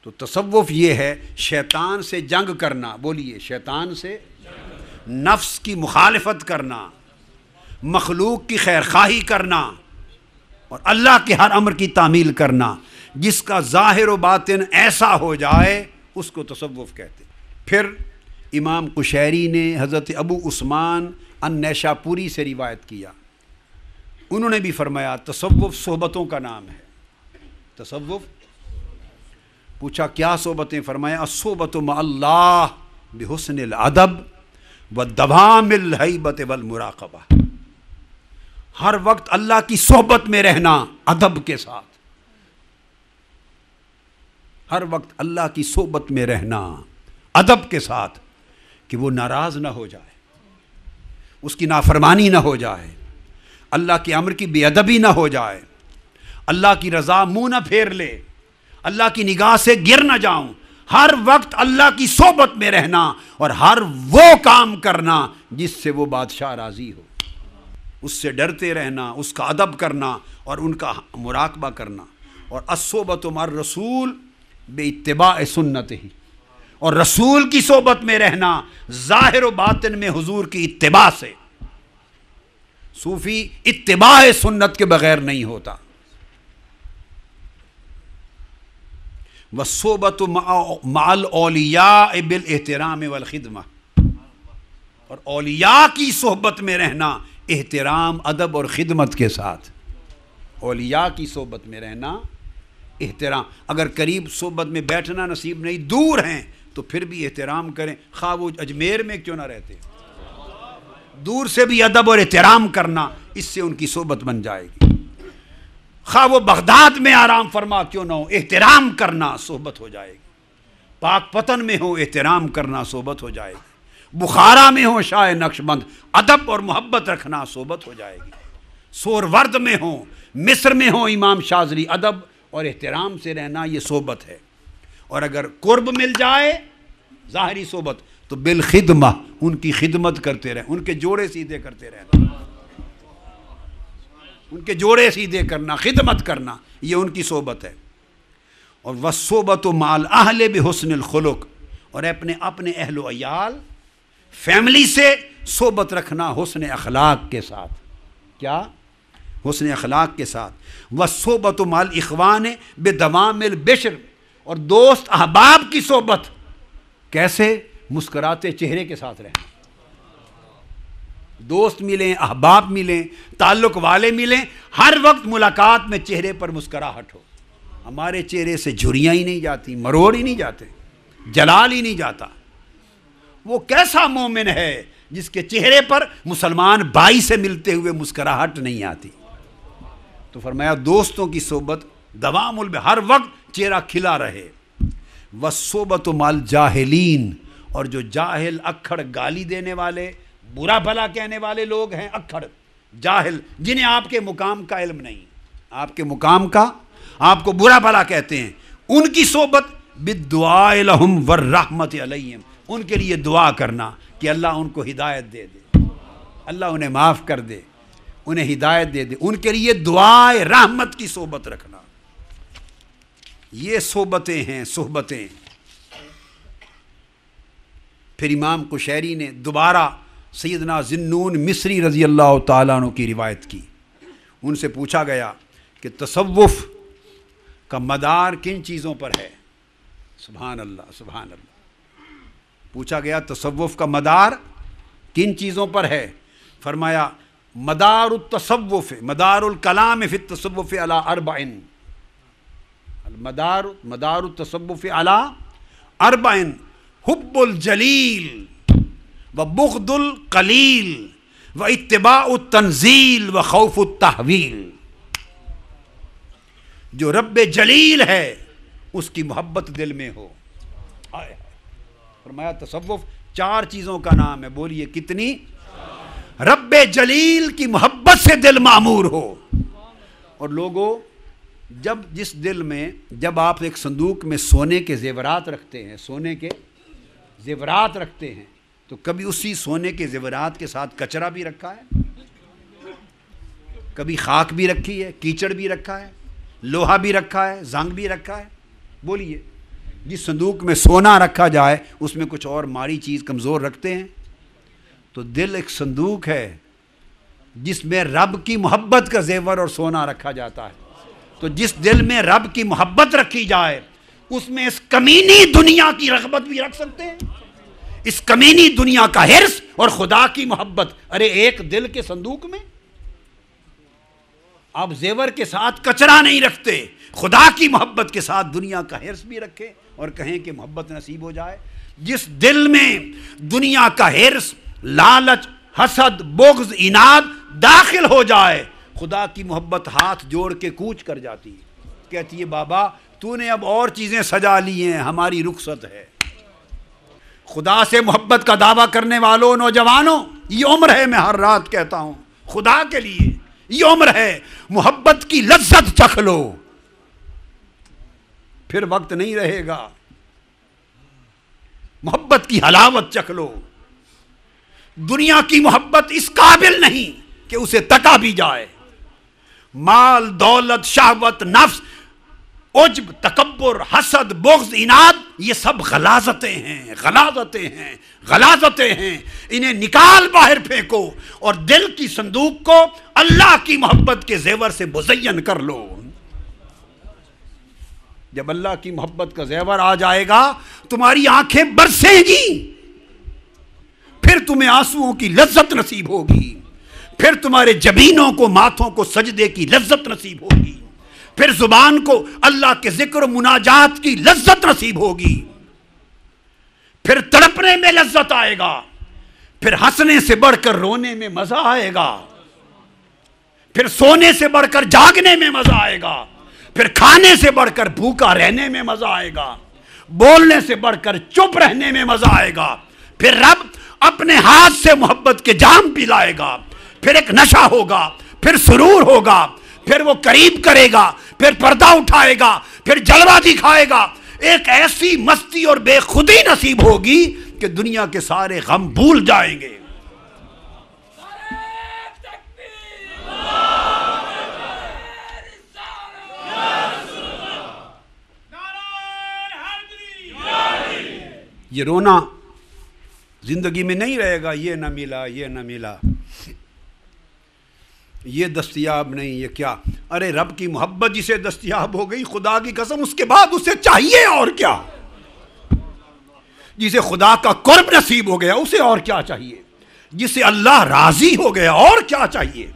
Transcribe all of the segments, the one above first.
تو تصوف یہ ہے شیطان سے جنگ کرنا، بولیے شیطان سے نفس کی مخالفت کرنا، مخلوق کی خیر خواہی کرنا اور اللہ کے ہر امر کی تعمیل کرنا، جس کا ظاہر و باطن ایسا ہو جائے اس کو تصوف کہتے ہیں۔ پھر امام قشیری نے حضرت ابو عثمان النیشاپوری سے روایت کیا، انہوں نے بھی فرمایا تصوف صحبتوں کا نام ہے۔ تصوف، پوچھا کیا صحبتیں؟ فرمایا الصحبت مع اللہ بحسن الادب ودوام الہیبت والمراقبہ، ہر وقت اللہ کی صحبت میں رہنا ادب کے ساتھ، ہر وقت اللہ کی صحبت میں رہنا ادب کے ساتھ، کہ وہ ناراض نہ ہو جائے، اس کی نافرمانی نہ ہو جائے، اللہ کے امر کی بے ادبی نہ ہو جائے، اللہ کی رضا منہ نہ پھیر لے، اللہ کی نگاہ سے گر نہ جاؤں، ہر وقت اللہ کی صحبت میں رہنا اور ہر وہ کام کرنا جس سے وہ بادشاہ راضی ہو، اس سے ڈرتے رہنا، اس کا ادب کرنا اور ان کا مراقبہ کرنا۔ اور الصحبۃ مع الرسول باتباع سنتہ، اور رسول کی صحبت میں رہنا ظاہر و باطن میں حضور کی اتباع سے۔ صوفی اتباع سنت کے بغیر نہیں ہوتا۔ والصحبۃ مع الاولیاء بالاحترام والخدمہ، اور اولیاء کی صحبت میں رہنا احترام، ادب اور خدمت کے ساتھ۔ اولیاء کی صحبت میں رہنا احترام، اگر قریب صحبت میں بیٹھنا نصیب نہیں، دور ہیں تو پھر بھی احترام کریں، خواہ وہ اجمیر میں کیوں نہ رہتے، دور سے بھی ادب اور احترام کرنا، اس سے ان کی صحبت بن جائے گی۔ خواہ وہ بغداد میں آرام فرما کیوں نہ ہو، احترام کرنا صحبت ہو جائے گی۔ پاک پتن میں ہو، احترام کرنا صحبت ہو جائے گی۔ بخارا میں ہو شاہ نقشبند، ادب اور محبت رکھنا صحبت ہو جائے گی۔ سورورد میں ہو، مصر میں ہو امام شاذلی، ادب اور احترام سے رہنا یہ صحبت ہے۔ اور اگر قرب مل جائے ظاہری صحبت تو بالخدمہ، ان کی خدمت کرتے رہیں، ان کے جوڑے سیدھے کرتے رہنا، ان کے جوڑے سیدھے کرنا، خدمت کرنا، یہ ان کی صحبت ہے۔ اور والصحبۃ مع الاہل بحسن الخلق، اور اپنے اہل و عیال، فیملی سے صحبت رکھنا حسن اخلاق کے ساتھ۔ کیا؟ حسن اخلاق کے ساتھ۔ والصحبۃ مع الاخوان بدوام البشر، اور دوست احباب کی صحبت کیسے؟ مسکراتے چہرے کے ساتھ رہنا۔ دوست ملیں، احباب ملیں، تعلق والے ملیں، ہر وقت ملاقات میں چہرے پر مسکراہٹ ہو۔ ہمارے چہرے سے جھریاں ہی نہیں جاتی، مروڑ ہی نہیں جاتے، جلال ہی نہیں جاتا۔ وہ کیسا مومن ہے جس کے چہرے پر مسلمان بھائی سے ملتے ہوئے مسکراہٹ نہیں آتی؟ تو فرمایا دوستوں کی صحبت دوام ہر وقت چہرہ کھلا رہے۔ والصحبۃ مع الجاہلین، اور جو جاہل، اکھڑ، گالی دینے والے، برا بھلا کہنے والے لوگ ہیں، اکھڑ، جاہل، جنہیں آپ کے مقام کا علم نہیں، آپ کے مقام کا، آپ کو برا بھلا کہتے ہیں، ان کی صحبت بالدعاء لہم والرحمت علیہم، ان کے لیے دعا کرنا کہ اللہ ان کو ہدایت دے دے، اللہ انہیں معاف کر دے، انہیں ہدایت دے دے، ان کے لیے دعائے رحمت کی صحبت رکھنا۔ یہ صحبتیں ہیں، صحبتیں۔ پھر امام قشیری نے دوبارہ سیدنا ذی-النون مصری رضی اللہ تعالیٰ عنہ کی روایت کی، ان سے پوچھا گیا کہ تصوف کا مدار کن چیزوں پر ہے؟ سبحان اللہ، سبحان اللہ، پوچھا گیا تصوف کا مدار کن چیزوں پر ہے؟ فرمایا مدار التصوف، مدار الکلام فی التصوف علی اربع، مدار التصوف علی اربع، حب الجلیل و بغض القلیل و اتباع التنزیل و خوف التحویل۔ جو رب جلیل ہے اس کی محبت دل میں ہو۔ فرمایا تصوف 4 چیزوں کا نام ہے، بولیے کتنی؟ رب جلیل کی محبت سے دل معمور ہو۔ اور لوگوں، جس دل میں، جب آپ ایک صندوق میں سونے کے زیورات رکھتے ہیں، سونے کے زیورات رکھتے ہیں، تو کبھی اسی سونے کے زیورات کے ساتھ کچرا بھی رکھا ہے، کبھی خاک بھی رکھی ہے، کیچڑ بھی رکھا ہے، لوہا بھی رکھا ہے، زنگ بھی رکھا ہے، بولیے جس صندوق میں سونا رکھا جائے اس میں کچھ اور ماری چیز کمزور رکھتے ہیں؟ تو دل ایک صندوق ہے جس میں رب کی محبت کا زیور اور سونا رکھا جاتا ہے۔ تو جس دل میں رب کی محبت رکھی جائے اس میں اس کمینی دنیا کی رغبت بھی رکھ سکتے ہیں، اس کمینی دنیا کا حرص اور خدا کی محبت۔ ارے ایک دل کے صندوق میں آپ زیور کے ساتھ کچرا نہیں رکھتے، خدا کی محبت کے ساتھ دنیا کا حرص بھی رکھے اور کہیں کہ محبت نصیب ہو جائے۔ جس دل میں دنیا کا حرص، لالچ، حسد، بغض، عناد داخل ہو جائے، خدا کی محبت ہاتھ جوڑ کے کوچ کر جاتی ہے، کہتی ہے بابا تو نے اب اور چیزیں سجا لی ہیں، ہماری رخصت ہے۔ خدا سے محبت کا دعویٰ کرنے والوں نوجوانوں، یہ عمر ہے، میں ہر رات کہتا ہوں خدا کے لیے یہ عمر ہے، محبت کی لذت چکھ لو، پھر وقت نہیں رہے گا۔ محبت کی حلاوت چکھ لو۔ دنیا کی محبت اس قابل نہیں کہ اسے تکا بھی جائے۔ مال، دولت، شہوت، نفس، عجب، تکبر، حسد، بغض، عناد، یہ سب غلاظتیں ہیں، غلاظتیں ہیں، غلاظتیں ہیں۔ انہیں نکال باہر پھینکو اور دل کی صندوق کو اللہ کی محبت کے زیور سے مزین کر لو۔ جب اللہ کی محبت کا زیور آ جائے گا تمہاری آنکھیں برسیں گی، پھر تمہیں آنسوؤں کی لذت نصیب ہوگی، پھر تمہارے جبینوں کو، ماتھوں کو سجدے کی لذت نصیب ہوگی، پھر زبان کو اللہ کے ذکر و مناجات کی لذت نصیب ہوگی، پھر تڑپنے میں لذت آئے گا، پھر ہنسنے سے بڑھ کر رونے میں مزہ آئے گا، پھر سونے سے بڑھ کر جاگنے میں مزہ آئے گا، پھر کھانے سے بڑھ کر بھوکا رہنے میں مزہ آئے گا، بولنے سے بڑھ کر چپ رہنے میں مزہ آئے گا، پھر رب اپنے ہاتھ سے محبت کے جام پلائے گا، پھر ایک نشہ ہوگا، پھر سرور ہوگا، پھر وہ قریب کرے گا، پھر پردہ اٹھائے گا، پھر جلوہ دکھائے گا، ایک ایسی مستی اور بے خودی نصیب ہوگی کہ دنیا کے سارے غم بھول جائیں گے۔ یہ رونا زندگی میں نہیں رہے گا، یہ نہ ملا، یہ نہ ملا، یہ دستیاب نہیں، یہ کیا۔ ارے رب کی محبت جسے دستیاب ہو گئی، خدا کی قسم اس کے بعد اسے چاہیے اور کیا؟ جسے خدا کا قرب نصیب ہو گیا اسے اور کیا چاہیے؟ جسے اللہ راضی ہو گیا اور کیا چاہیے؟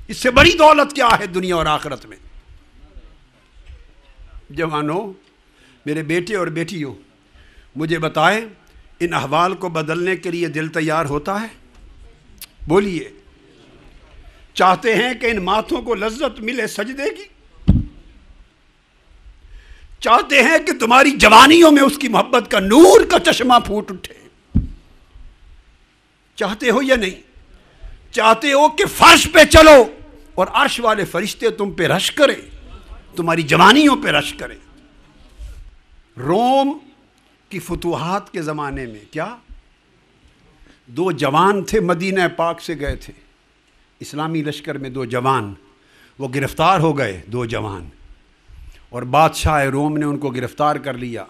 اس سے بڑی دولت کیا ہے دنیا اور آخرت میں؟ جوانوں، میرے بیٹے اور بیٹیوں، مجھے بتائیں ان احوال کو بدلنے کے لیے دل تیار ہوتا ہے؟ بولیے۔ چاہتے ہیں کہ ان ماتھوں کو لذت ملے سجدے کی؟ چاہتے ہیں کہ تمہاری جوانیوں میں اس کی محبت کا نور کا چشمہ پھوٹ اٹھے؟ چاہتے ہو یا نہیں؟ چاہتے ہو کہ فرش پہ چلو اور عرش والے فرشتے تم پہ رش کریں، تمہاری جوانیوں پہ رش کریں؟ روم کی فتوحات کے زمانے میں کیا دو جوان تھے، مدینہ پاک سے گئے تھے، اسلامی لشکر میں دو جوان، وہ گرفتار ہو گئے، دو جوان، اور بادشاہ روم نے ان کو گرفتار کر لیا،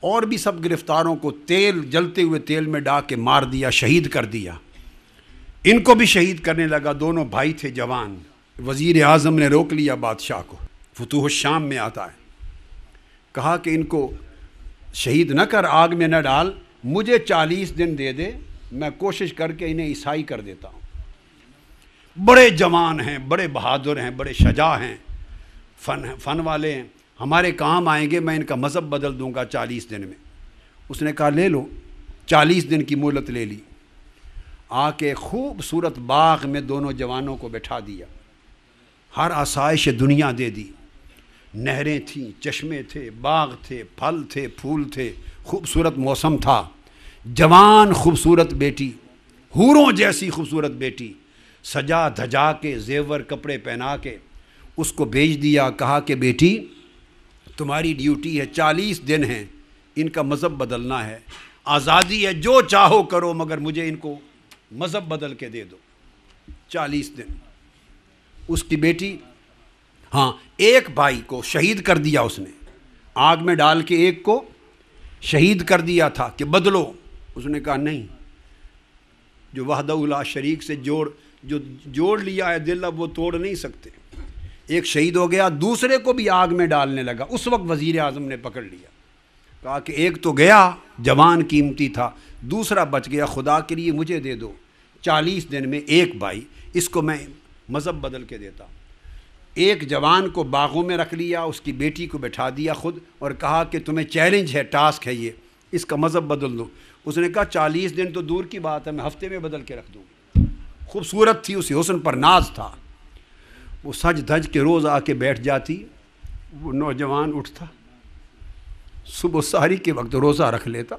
اور بھی سب گرفتاروں کو تیل، جلتے ہوئے تیل میں ڈال کے مار دیا، شہید کر دیا۔ ان کو بھی شہید کرنے لگا، دونوں بھائی تھے جوان۔ وزیر اعظم نے روک لیا بادشاہ کو، فتوح الشام میں آتا ہے، کہا کہ ان کو شہید نہ کر، آگ میں نہ ڈال، مجھے 40 دن دے دے، میں کوشش کر کے انہیں عیسائی کر دیتا ہوں۔ بڑے جوان ہیں، بڑے بہادر ہیں، بڑے شجاع ہیں، فن والے ہیں، ہمارے کام آئیں گے، میں ان کا مذہب بدل دوں گا 40 دن میں۔ اس نے کہا لے لو، 40 دن کی مہلت لے لی۔ آ کے خوبصورت باغ میں دونوں جوانوں کو بٹھا دیا، ہر آسائش دنیا دے دی، نہریں تھیں، چشمے تھے، باغ تھے، پھل تھے، پھول تھے، خوبصورت موسم تھا۔ جوان خوبصورت بیٹی، حوروں جیسی خوبصورت بیٹی، سجا دھجا کے، زیور کپڑے پہنا کے اس کو بھیج دیا، کہا کہ بیٹی تمہاری ڈیوٹی ہے، 40 دن ہیں، ان کا مذہب بدلنا ہے، آزادی ہے، جو چاہو کرو، مگر مجھے ان کو مذہب بدل کے دے دو۔ 40 دن۔ اس کی بیٹی، ہاں ایک بھائی کو شہید کر دیا اس نے، آگ میں ڈال کے ایک کو شہید کر دیا تھا کہ بدلو. اس نے کہا نہیں، جو وحدہ لا شریک سے جوڑ لیا ہے دل، اب وہ توڑ نہیں سکتے. ایک شہید ہو گیا، دوسرے کو بھی آگ میں ڈالنے لگا. اس وقت وزیر اعظم نے پکڑ لیا، کہا کہ ایک تو گیا جوان قیمتی تھا، دوسرا بچ گیا، خدا کے لیے مجھے دے دو. 40 دن میں ایک بھائی، اس کو میں مذہب بدل کے دیتا. ایک جوان کو باغوں میں رکھ لیا، اس کی بیٹی کو بٹھا دیا خود، اور کہا کہ تمہیں چیلنج ہے، ٹاسک ہے یہ، اس کا مذہب بدل دو. اس نے کہا 40 دن تو دور کی بات ہے، میں ہفتے میں بدل کے رکھ دوں. خوبصورت تھی، اسی حسن پر ناز تھا. وہ سج دھج کے روز آ کے بیٹھ جاتی. وہ نوجوان اٹھتا، صبح سحری کے وقت روزہ رکھ لیتا.